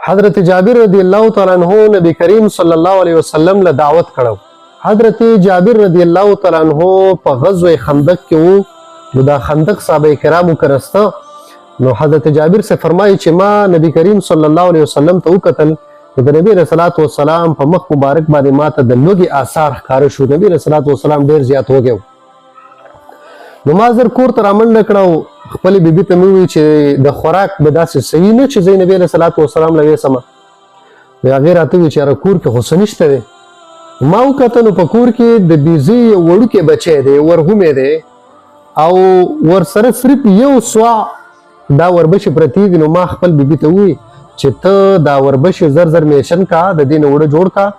حضرت جابر رضی الله تعالی عنہ نبی کریم صلی الله علیه وسلم له دعوت کړو. حضرت جابر رضی الله تعالی عنہ په غزوه خندق کې وو. نو دا خندق صحابه کرامو کرسته. نو حضرت جابر سے فرمایي چې ما نبی کریم صلی الله علیه وسلم ته وکتل، د نبی رسول الله والسلام په مخ مبارک باندې ماته د لوګي آثار ښکار شو. نبی رسول الله والسلام ډیر زیات وګیو. نو ما زر کور ته رامنډه کړو. خپل بیبي ته مې وویل چې د خوراک به داسې صحیح نه چې زه نبی رسول الله والسلام له ویسمه. نو هغې راته وویل چې یاره کور کې خو څه نشته دی. ما وکتل نو په کور کې د بیزې یو وړوکی بچی دی، ورغومی دی، او ورسره صرف یو سوع دا وربشې پرتې دي. نو ما خپل بیبي ته وویل چې ته دا وربشې زر زر میشن کا، د دې نه وړه جوړ کا،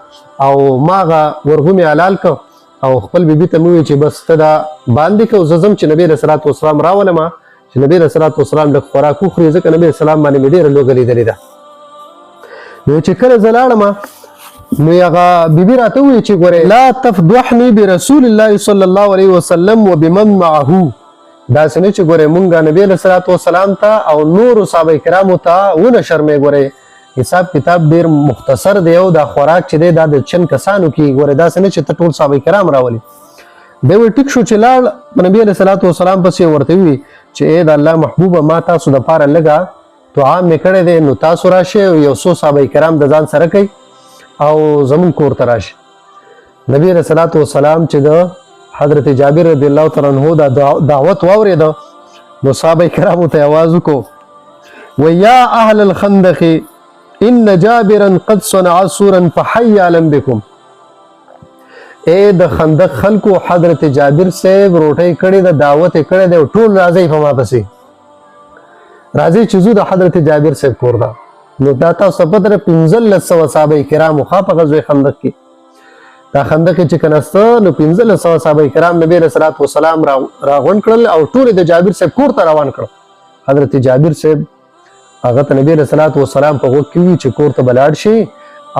او ما هغه ورغومی حلال که. او خپل بیبي ته مې وویل چې بس ته دا باندې که، زه ځم چې نبی رسول الله والسلام راولم چې نبی رسول الله والسلام لږ خوراک وخوري، ځکه نبی اسلام باندې مې ډېره لوږه لیدلې ده. نو چې کله زه لاړم نو هغه بیبي راته وویل چې ګورې لا تفضحني برسول الله صلی الله علیه وسلم وبمن معه. داسې نه چې ګورې مونږ نبی رسول الله والسلام ته او نورو صحابه کرامو ته ونه شرمې. ګورې حساب کتاب ډېر مختصر دی او دا خوراک چې دی دا د چند کسانو کې. ګورې داسې نه چې ته ټول صحابه کرام راولي. دی وایي ټیک شو چې لاړ په نبي علیه صلات وسلام پسې ورته وویل چې ای د الله محبوبه ما تاسو دپاره لږه دعا مې کړی دی، نو تاسو راشئ او یو څو صحابه کرام د ځان سره کوئ او زمونږ کور ته راشئ. نبي علیه صلات وسلام چې د حضرت جابر رضی الله تعالی عنہ دا دعوت واورېده نو صحابه کرامو ته آواز وکړو ویا اهل الخندق ان جابرا قد صنع سورا فحي علم بكم. اے د خندق خلکو حضرت جابر صاحب روټۍ کړې ده، دعوت یې کړی دی او ټول راځئ په ما پسې راځئ چې ځو د حضرت جابر صاحب کور ده. نو دا تاسو ته پته ده 1500 صحابه کرامو خوا په غزوه خندق کې دا خندق چې کنسته نو 1500 صحابه کرام نبی رسول الله والسلام راغونډ کړل او ټول د جابر صاحب کور ته روان کړل. حضرت جابر صاحب هغه ته نبی رسول الله والسلام په غوږ کې وی چې کور ته بلاړ شي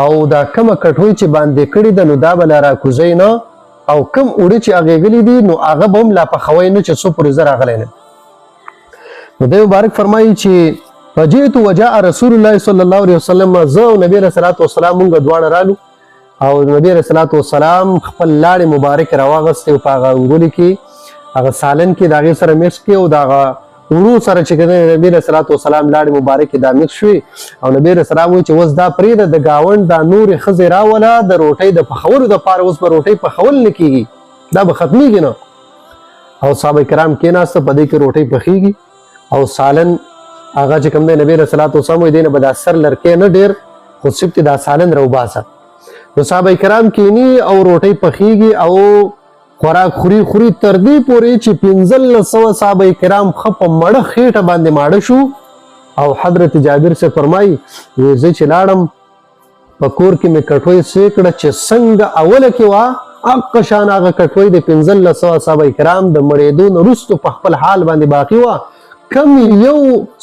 او دا کومه کټوي چې باندې کړي ده نو دا به لا راکوزوي نه، او کوم اوړه چې اغېږلي دي نو هغه به هم لا پخوی نه چې څو پورې زه راغلی نه. نو دی مبارک فرمایي چې فجئت وجاء رسول الله صلی الله علیه وسلم. زه او نبی رسول الله والسلام مونږ دواړه رالو او نبی رسول الله والسلام خپل لاړې مبارک راواغستې او په هغه انګولي کې هغه سالن کې د هغې سره مکس کې او د هغه وړو سره چې نبی رسول الله والسلام لاړې مبارکې دا مکس شوې او نبی رسول الله وایي چې اوس دا پرېږده د ګاونډ دا نورې ښځې راوله د روټۍ د پخولو دپاره. اوس به روټۍ پخول نه کېږي، دا به ختمېږي نه. او صحابه کرام کېناسته په دې کې روټۍ پخېږي او سالن هغه چې کوم دی نبی رسول الله والسلام وایي دی نه به دا سر لرکې نه ډېر خو صرف دا سالن راوباسه. نو صحابه کرام کېني او روټۍ پخېږي او خوراک خوري تر دې پورې چې 1500 صحابه کرام ښه په مړه خېټه باندې ماړه شو. او حضرت جابر سے فرمایي وایي زه چې لاړم په کور کې مې کټوۍ سوی کړه چې څنګه اوله کې وه حق شان هغه کټوۍ د 1500 صحابه کرام د مړېدو نه وروستو په خپل حال باندې باقي وه. کم یو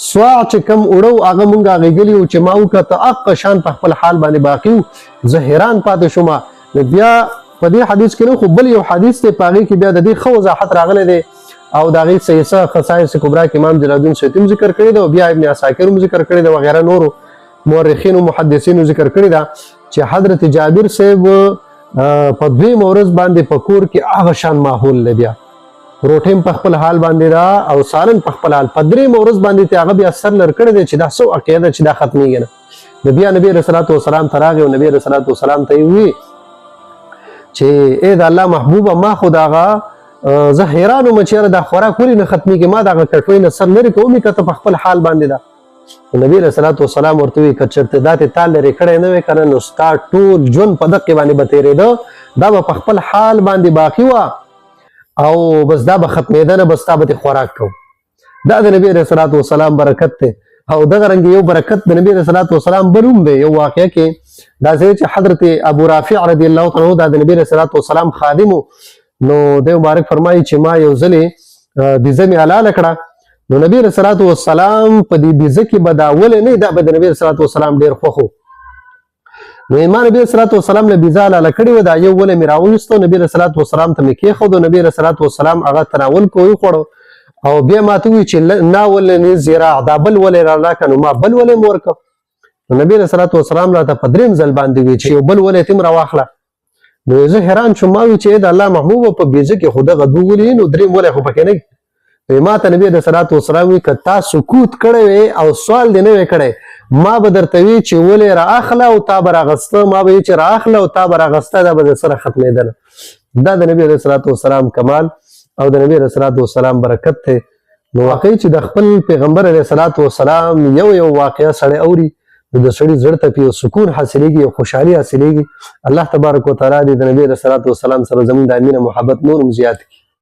سوع چې کم اوړه هغه مونږ اغېږلي وو چې ما وکته حق شان په خپل حال باندې باقي وو. زه حیران پاتې شوم. نو بیا په دې حدیث کې نو خو بل یو حدیث دی په هغې کې بیا د دې ښه وضاحت راغلی دی او د هغې صحیحه خصایص کبرا کې امام جلال الدین سیوطي هم ذکر کړی دی او بیا ابن عساکر هم ذکر کړی دی وغیره نورو مورخینو محدثینو ذکر کړی ده چې حضرت جابر صاحب په دویمه ورځ باندې په کور کې هغه شان ماحول دی. بیا روټۍ هم په خپل حال باندې ده او سالن په خپل حال. په درېیمه ورځ باندې هغه بیا سر لر کړی دی چې دا څه واقعه ده چې دا ختمېږي نه. نو بیا نبي رسول الله والسلام ته راغی او نبي رسول الله والسلام ته یې وویل چې ای د الله محبوبه ما خو د هغه زه حیران وم چې یاره دا خوراک ولې نه ختمېږي، ما د هغه کټوۍ نه سر لرې که ومې کته په خپل حال باندې ده. نبي رسول الله والسلام ورته وویل که چېرته دا تې تا لرې کړی نه وی که نه نو ستا ټول ژوند په دقې باندې به تېرېده، دا به په خپل حال باندې باقي وه او بس دا به ختمېده نه، بس تا به تې خوراک کوو. دا د نبي رسول الله والسلام برکت دی. او دغه رنګ یو برکت د نبی رسول الله والسلام بل هم دی. یو واقعه کې دا چې حضرت ابو رافع رضی الله تعالی عنہ دا د نبی رسول الله والسلام خادم نو د مبارک فرمایي چې ما یو ځلې بیزه مې حلاله کړه. نو نبی رسول الله والسلام په دې بیزه کې به دا ولې نه دا به د نبی رسول الله والسلام ډېر خوښ و. نو ما نبی رسول الله والسلام له بیزه حلاله کړې وه، دا یو ولې مې راوویسته نبی رسول الله والسلام ته مې کېښود. نبی رسول الله والسلام هغه تناول کو وخوړو او بیا ما ته وویل چې نه ولې نه زیرا دا بل ولې راراکړه. نو ما بل ولې مې ورکړه نبی رسول الله والسلام راته په دریم ځل باندې وی چې یو بل ولې تم راواخله. نو زه حیران شوم، ما وی چې د الله محبوب په بیزه کې خود غدو ولې نو دریم ولې خو پکې نه. ما ته نبی رسول الله والسلام وی کتا سکوت کړی او سوال دی نه کړی، ما به درته وی چې ولې رااخله او تا به راغسته، ما به چې رااخله او تا به راغسته، دا به سره ختمېدل. دا د نبی رسول الله والسلام کمال او د نبی رسول الله والسلام برکت ته. نو واقعي چې د خپل پیغمبر علیه الصلاۃ والسلام یو واقعیا سړی اوري نو د سړي زړه ته یو سکون حاصلېږي، یو خوشحالي حاصلېږي. الله تبارک وتعالی دې د نبی رسول الله والسلام سره زموږ د مینه محبت نور هم زیات کړي.